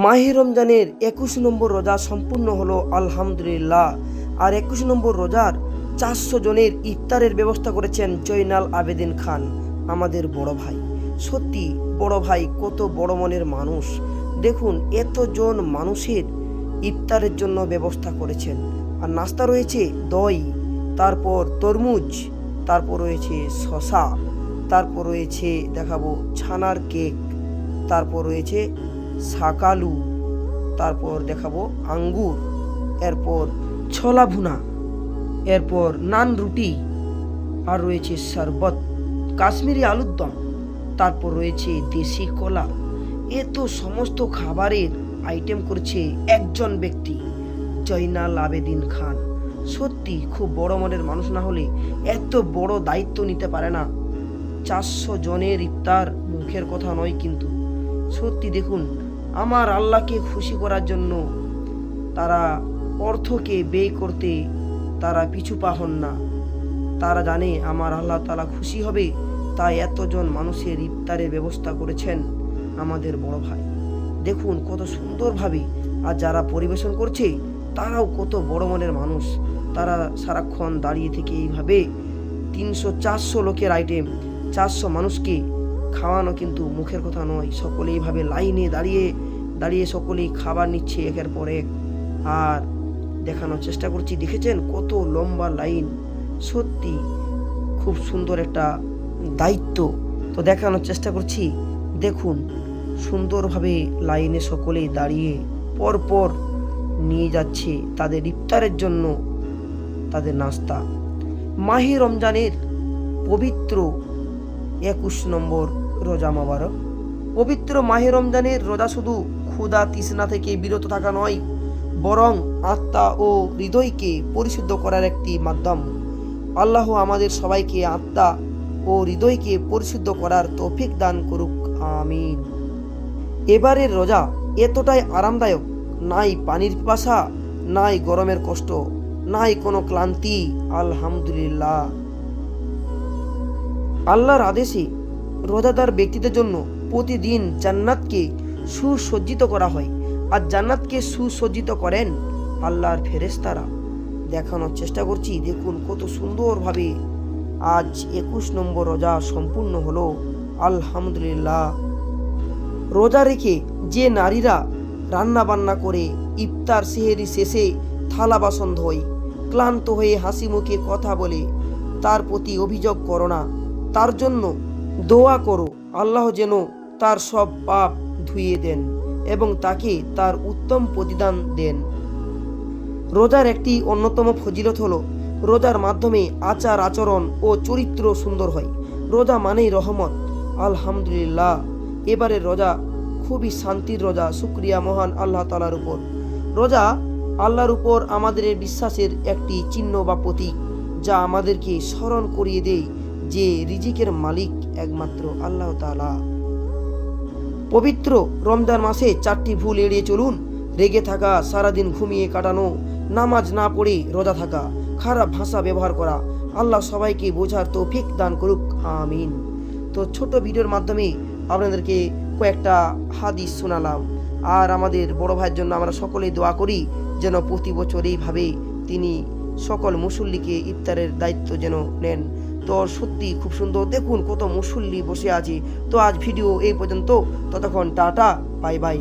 মাহে রমজানের ২১ নম্বর রোজা সম্পূর্ণ হলো আলহামদুলিল্লাহ। আর ২১ নম্বর রোজার ৪০০ জনের ইফতারের ব্যবস্থা করেছেন জয়নাল আবেদিন খান, আমাদের বড় ভাই। সত্যি বড় ভাই কত বড় মনের মানুষ। দেখুন এতজন মানুষের ইফতারের জন্য ব্যবস্থা করেছেন। আর নাস্তা রয়েছে দই, তারপর তরমুজ, তারপর রয়েছে শশা, তারপর রয়েছে দেখাবো ছানার কেক, তারপর রয়েছে শাকালু, তারপর দেখাবো আঙ্গুর, এরপর ছোলা ভুনা, এরপর নান রুটি, আর রয়েছে শরবত, কাশ্মীরি আলুর দম, তারপর রয়েছে দেশি কলা। এত সমস্ত খাবারের আইটেম করছে একজন ব্যক্তি, জয়নাল আবেদিন খান। সত্যি খুব বড় মনের মানুষ না হলে এত বড় দায়িত্ব নিতে পারে না। ৪০০ জনের ইফতার মুখের কথা নয় কিন্তু। সত্যি দেখুন, আমার আল্লাহকে খুশি করার জন্য তারা অর্থকে ব্যয় করতে তারা পিছু পা হন না। তারা জানে আমার আল্লাহ তাআলা খুশি হবে, তাই এতজন মানুষের ইফতারের ব্যবস্থা করেছেন আমাদের বড় ভাই। দেখুন কত সুন্দরভাবে, আর যারা পরিবেশন করছে তারাও কত বড় মনের মানুষ। তারা সারাক্ষণ দাঁড়িয়ে থেকে এইভাবে ৩০০-৪০০ লোকের আইটেম, ৪০০ মানুষকে খাওয়ানো কিন্তু মুখের কথা নয়। সকলে এইভাবে লাইনে দাঁড়িয়ে দাঁড়িয়ে সকলেই খাবার নিচ্ছে একের পর এক। আর দেখানোর চেষ্টা করছি, দেখেছেন কত লম্বা লাইন। সত্যি খুব সুন্দর একটা দায়িত্ব। তো দেখানোর চেষ্টা করছি, দেখুন সুন্দরভাবে লাইনে সকলেই দাঁড়িয়ে পরপর নিয়ে যাচ্ছে তাদের ইফতারের জন্য তাদের নাস্তা। মাহে রমজানের পবিত্র ২১ নম্বর রোজা মোবারক। পবিত্র মাহে রমজানের রোজা শুধু ক্ষুধা তৃষ্ণা থেকে বিরত থাকা নয়, বরং আত্মা ও হৃদয়কে পরিশুদ্ধ করার একটি মাধ্যম। আল্লাহ আমাদের সবাইকে আত্মা ও হৃদয়কে পরিশুদ্ধ করার তৌফিক দান করুক, আমিন। এবারের রোজা এতটাই আরামদায়ক, নাই পানির পিপাসা, নাই গরমের কষ্ট, নাই কোনো ক্লান্তি। আলহামদুলিল্লাহ। আল্লাহর আদেশে রোজাদার ব্যক্তিদের জন্য প্রতিদিন জান্নাতকে সুসজ্জিত করা হয়। আর জান্নাতকে সুসজ্জিত করেন আল্লাহর ফেরেশতারা। দেখানোর চেষ্টা করছি, দেখুন কত সুন্দরভাবে আজ ২১ নম্বর রোজা সম্পূর্ণ হলো আলহামদুলিল্লাহ। রোজা রেখে যে নারীরা রান্না বান্না করে ইফতার সেহেরি শেষে থালা বাসন ধোয়, ক্লান্ত হয়ে হাসি মুখে কথা বলে, তার প্রতি অভিযোগ করো না, তার জন্য দোয়া করো আল্লাহ যেন তার সব পাপ ধুইয়ে দেন এবং তাকে তার উত্তম প্রতিদান দেন। রোজার একটি অন্যতম ফজিলত হলো রোজার মাধ্যমে আচার আচরণ ও চরিত্র সুন্দর হয়। রোজা মানেই রহমত। আলহামদুলিল্লাহ, এবারের রোজা খুবই শান্তির রোজা। শুকরিয়া মহান আল্লাহ তাআলার উপর। রোজা আল্লাহর উপর আমাদের বিশ্বাসের একটি চিহ্ন বা প্রতীক, যা আমাদেরকে স্মরণ করিয়ে দেয় যে রিজিকের মালিক একমাত্র আল্লাহ তাআলা। পবিত্র রমজান মাসে ৪টি ভুল এড়িয়ে চলুন। রেগে থাকা, সারাদিন ঘুমিয়ে কাটানো, নামাজ না পড়ে রোজা থাকা, খারাপ ভাষা ব্যবহার করা। আল্লাহ সবাইকে বোঝার তৌফিক দান করুক, আমিন। তো ছোট ভিডিওর মাধ্যমে আপনাদেরকে কয়েকটা হাদিস শোনালাম। আর আমাদের বড় ভাইয়ের জন্য আমরা সকলেই দোয়া করি যেন প্রতি বছর এইভাবে তিনি সকল মুসল্লিকে ইফতারের দায়িত্ব যেন নেন। তো সত্যি খুব সুন্দর, দেখুন কত মুসল্লি বসে আছে। তো আজ ভিডিও এই পর্যন্ত, ততক্ষণ টাটা, বাই বাই।